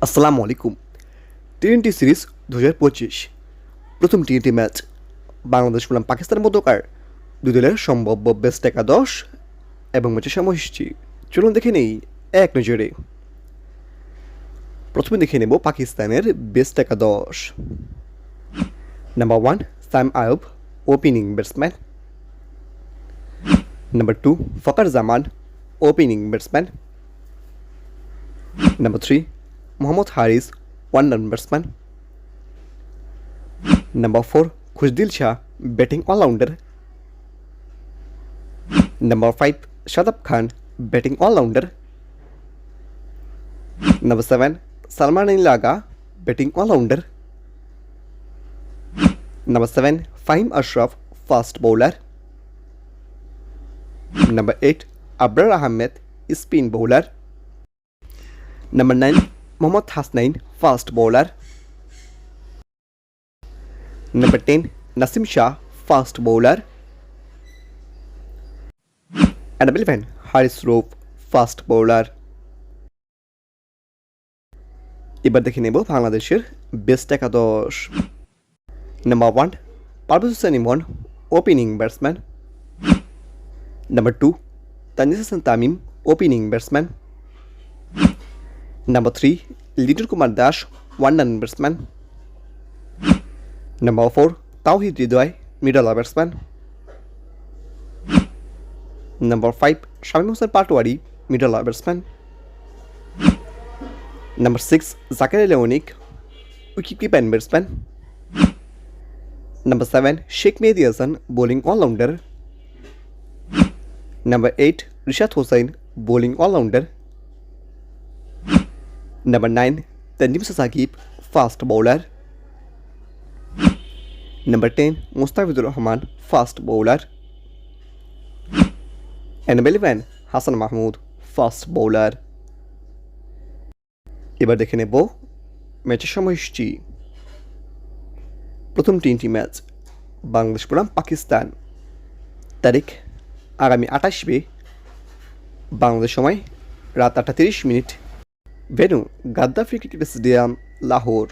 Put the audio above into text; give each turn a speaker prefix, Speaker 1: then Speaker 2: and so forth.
Speaker 1: আসসালামু আলাইকুম। টি-20 সিরিজ 2025 প্রথম টি-20 ম্যাচ বাংলাদেশ বনাম পাকিস্তানের মধ্যকার দুই দলের সম্ভাব্য বেস্ট একাদশ এবং ম্যাচের সময়সূচি চলুন দেখে নেই এক নজরে। প্রথমে দেখে নেব পাকিস্তানের বেস্ট একাদশ। Number 1 Saim Ayub, opening batsman. Number 2 Fakhar Zaman, opening batsman. Number 3 Mohammad Haris, one down batsman. Number 4 Khushdil Shah, batting all rounder. Number 5 Shadab Khan, batting all rounder. Number 7 Salman Ali লাগা, batting all rounder. Number 7 Fahim Ashraf, fast bowler. Number 8 Abrar Ahmed, spin bowler. Number 9 Mohammad Hasnain, fast bowler. Number 10 Naseem Shah, fast bowler. and number 11 Haris Rauf, fast bowler. এবার দেখে নেব বাংলাদেশের best একাদশ। Number 1 Parvez Hossain Emon, opening batsman. Number 2 Tanzid Hasan Tamim, opening batsman. Number 3 Litton Kumar Das, one down batsman. Number 4 Towhid Hridoy, middle batsman. Number 5 Shamim Hossain Patwari, middle batsman. Number 6 Zakaria Anik, wicket keeper batsman. Number 7 Sheikh Mehedi Hasan, bowling all rounder. Number 8 Rishad Hossain, bowling all rounder. Number 9 Tanzim Sakib, fast bowler. Number 10 Mustafizur Rahman, fast bowler. and number 11 Hasan Mahmud, fast bowler. এবার দেখে নেব ম্যাচের সময়সূচি। প্রথম টি-20 match Bangladesh বনাম পাকিস্তান, তারিখ আগামী 28 মে, বাংলাদেশ সময় রাত 8:30। Venue Gaddafi cricket stadium, Lahore.